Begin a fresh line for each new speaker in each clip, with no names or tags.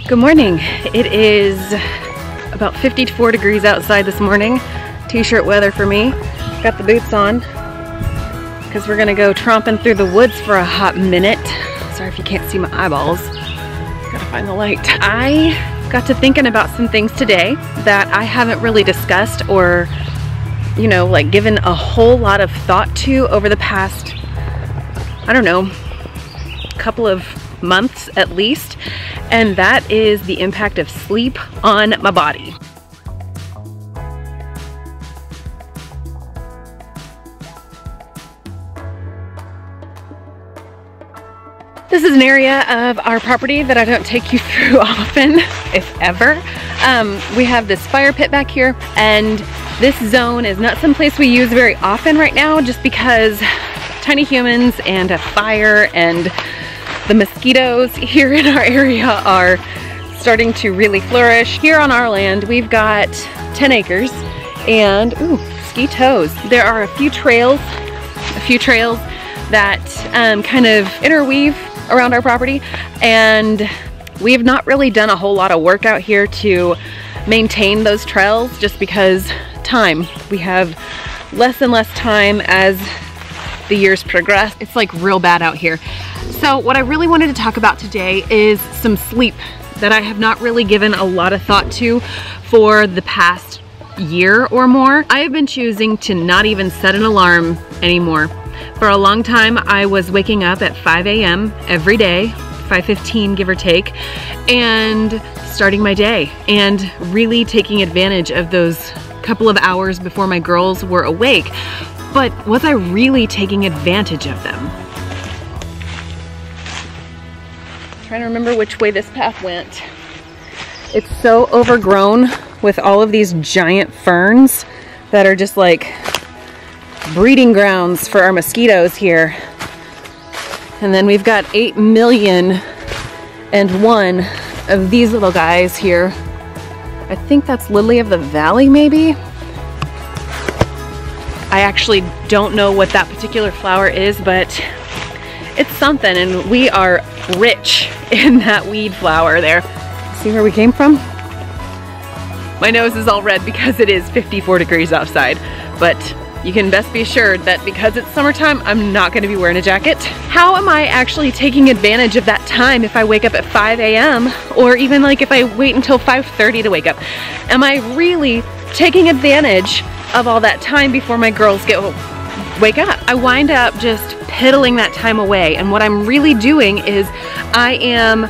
Good morning. It is about 54 degrees outside this morning. T-shirt weather for me. Got the boots on because we're gonna go tromping through the woods for a hot minute. Sorry if you can't see my eyeballs. Gotta find the light. I got to thinking about some things today that I haven't really discussed or, you know, like given a whole lot of thought to over the past, I don't know, couple of months at least, and that is the impact of sleep on my body. This is an area of our property that I don't take you through often, if ever. We have this fire pit back here, and this zone is not someplace we use very often right now just because tiny humans and a fire and the mosquitoes here in our area are starting to really flourish. Here on our land, we've got 10 acres and, ooh, mosquitoes. There are a few trails that kind of interweave around our property, and we have not really done a whole lot of work out here to maintain those trails just because time. We have less and less time as the years progress. It's like real bad out here. So what I really wanted to talk about today is some sleep that I have not really given a lot of thought to for the past year or more. I have been choosing to not even set an alarm anymore. For a long time, I was waking up at 5 a.m. every day, 5:15 give or take, and starting my day and really taking advantage of those couple of hours before my girls were awake. But was I really taking advantage of them? Trying to remember which way this path went. It's so overgrown with all of these giant ferns that are just like breeding grounds for our mosquitoes here. And then we've got 8,000,001 of these little guys here. I think that's lily of the valley, maybe? I actually don't know what that particular flower is, but it's something, and we are rich in that weed flower there. See where we came from? My nose is all red because it is 54 degrees outside, but you can best be assured that because it's summertime, I'm not gonna be wearing a jacket. How am I actually taking advantage of that time if I wake up at 5 a.m. or even like if I wait until 5:30 to wake up? Am I really taking advantage of all that time before my girls wake up? I wind up just piddling that time away, and what I'm really doing is I'm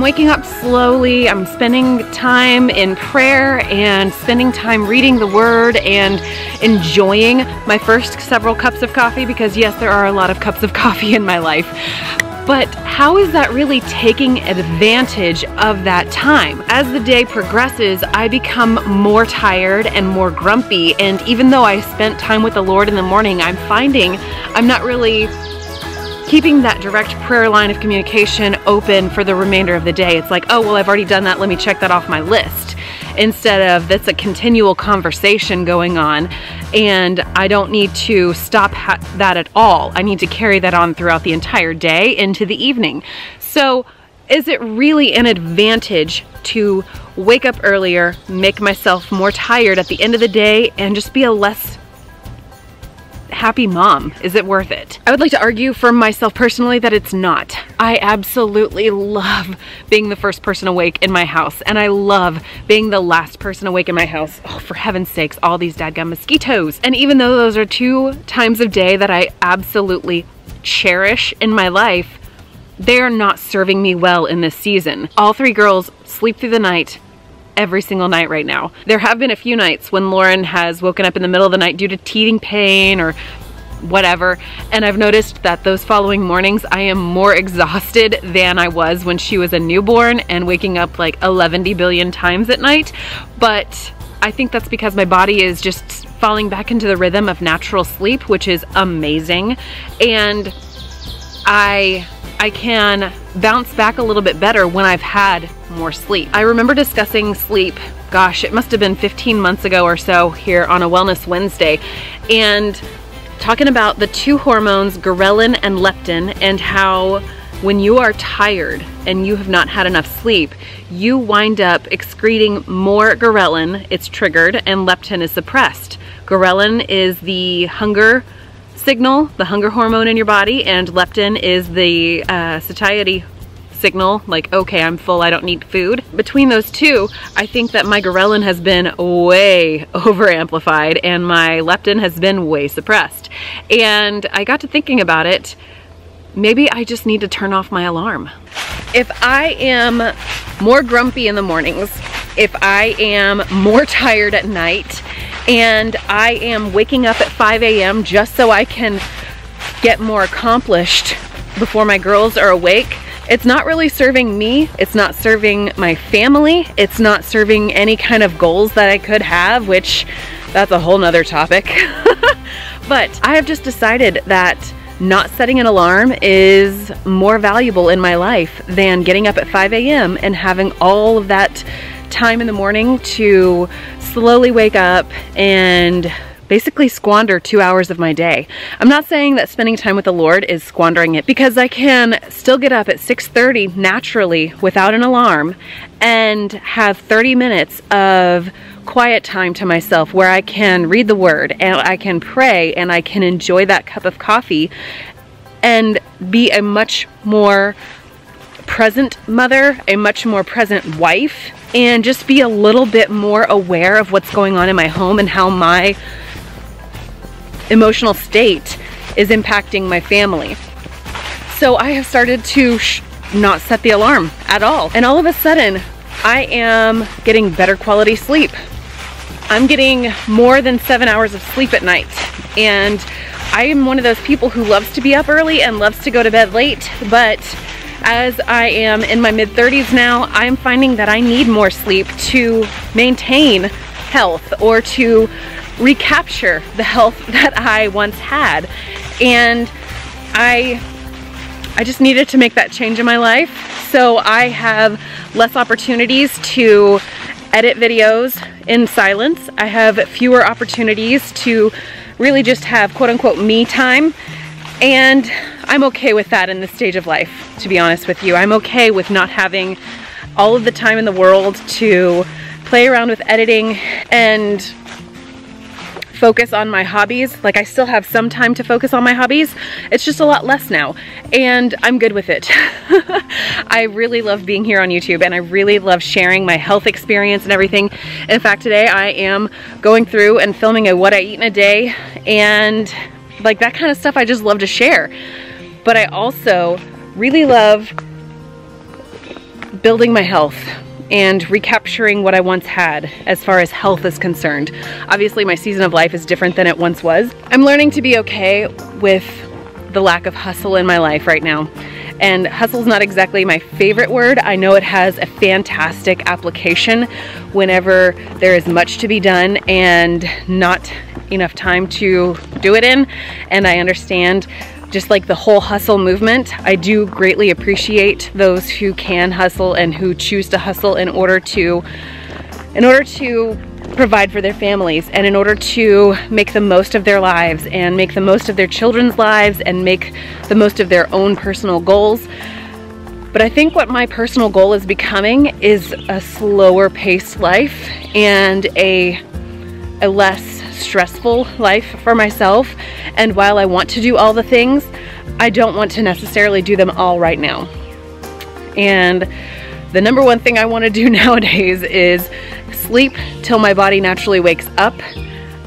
waking up slowly. I'm spending time in prayer and spending time reading the word and enjoying my first several cups of coffee, because yes, there are a lot of cups of coffee in my life. But how is that really taking advantage of that time? As the day progresses, I become more tired and more grumpy, and even though I spent time with the Lord in the morning, I'm finding I'm not really keeping that direct prayer line of communication open for the remainder of the day. It's like, oh, well, I've already done that, let me check that off my list. Instead of, that's a continual conversation going on, and I don't need to stop that at all. I need to carry that on throughout the entire day into the evening. So is it really an advantage to wake up earlier, make myself more tired at the end of the day, and just be a less happy mom? Is it worth it? I would like to argue for myself personally that it's not. I absolutely love being the first person awake in my house, and I love being the last person awake in my house. Oh, for heaven's sakes, all these dadgum mosquitoes. And even though those are two times of day that I absolutely cherish in my life, they're not serving me well in this season. All three girls sleep through the night every single night right now. There have been a few nights when Lauren has woken up in the middle of the night due to teething pain or whatever, and I've noticed that those following mornings I am more exhausted than I was when she was a newborn and waking up like 11 billion times at night. But I think that's because my body is just falling back into the rhythm of natural sleep, which is amazing, and I can bounce back a little bit better when I've had more sleep. I remember discussing sleep, gosh, it must have been 15 months ago or so here on a Wellness Wednesday, and talking about the two hormones, ghrelin and leptin, and how when you are tired and you have not had enough sleep, you wind up excreting more ghrelin, it's triggered, and leptin is suppressed. Ghrelin is the hunger signal, the hunger hormone in your body, and leptin is the satiety signal, like, okay, I'm full, I don't need food. Between those two, I think that my ghrelin has been way over amplified and my leptin has been way suppressed. And I got to thinking about it, maybe I just need to turn off my alarm. If I am more grumpy in the mornings, if I am more tired at night, and I am waking up at 5 a.m. just so I can get more accomplished before my girls are awake, it's not really serving me, it's not serving my family, it's not serving any kind of goals that I could have, which that's a whole nother topic. But I have just decided that not setting an alarm is more valuable in my life than getting up at 5 a.m. and having all of that time in the morning to slowly wake up and basically squander 2 hours of my day. I'm not saying that spending time with the Lord is squandering it, because I can still get up at 6:30 naturally without an alarm and have 30 minutes of quiet time to myself where I can read the Word and I can pray and I can enjoy that cup of coffee and be a much more present mother, a much more present wife, and just be a little bit more aware of what's going on in my home and how my emotional state is impacting my family. So I have started to not set the alarm at all. And all of a sudden, I am getting better quality sleep. I'm getting more than 7 hours of sleep at night. And I am one of those people who loves to be up early and loves to go to bed late, but as I am in my mid-30s now, I'm finding that I need more sleep to maintain health or to recapture the health that I once had. And I just needed to make that change in my life. So I have less opportunities to edit videos in silence. I have fewer opportunities to really just have quote-unquote me time. And I'm okay with that in this stage of life, to be honest with you. I'm okay with not having all of the time in the world to play around with editing and focus on my hobbies. Like, I still have some time to focus on my hobbies. It's just a lot less now, and I'm good with it. I really love being here on YouTube, and I really love sharing my health experience and everything. In fact, today I am going through and filming a what I eat in a day, and like that kind of stuff I just love to share. But I also really love building my health and recapturing what I once had as far as health is concerned. Obviously, my season of life is different than it once was. I'm learning to be okay with the lack of hustle in my life right now. And hustle's not exactly my favorite word. I know it has a fantastic application whenever there is much to be done and not enough time to do it in. And I understand just like the whole hustle movement. I do greatly appreciate those who can hustle and who choose to hustle in order to provide for their families and in order to make the most of their lives and make the most of their children's lives and make the most of their own personal goals. But I think what my personal goal is becoming is a slower paced life and a less stressful life for myself. And while I want to do all the things, I don't want to necessarily do them all right now. And the number one thing I want to do nowadays is sleep till my body naturally wakes up.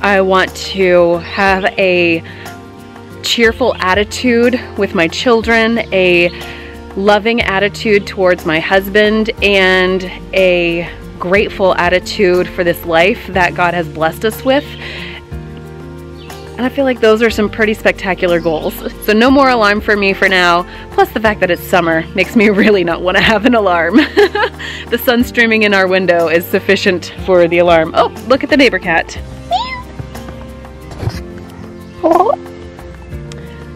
I want to have a cheerful attitude with my children, a loving attitude towards my husband, and a grateful attitude for this life that God has blessed us with. And I feel like those are some pretty spectacular goals. So no more alarm for me for now. Plus the fact that it's summer makes me really not want to have an alarm. The sun streaming in our window is sufficient for the alarm. Oh, look at the neighbor cat.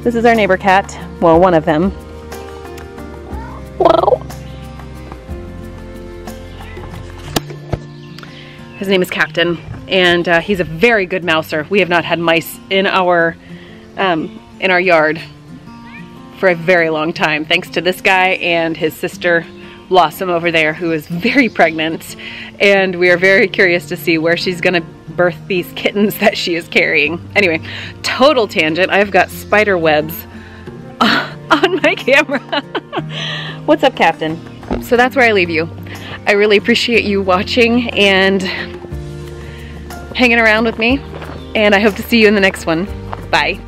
This is our neighbor cat. Well, one of them. Wow. His name is Captain, and he's a very good mouser. We have not had mice in our yard for a very long time, thanks to this guy and his sister Blossom over there, who is very pregnant, and we are very curious to see where she's gonna birth these kittens that she is carrying. Anyway, total tangent. I've got spider webs on my camera. What's up, Captain? So that's where I leave you. I really appreciate you watching and hanging around with me, and I hope to see you in the next one. Bye.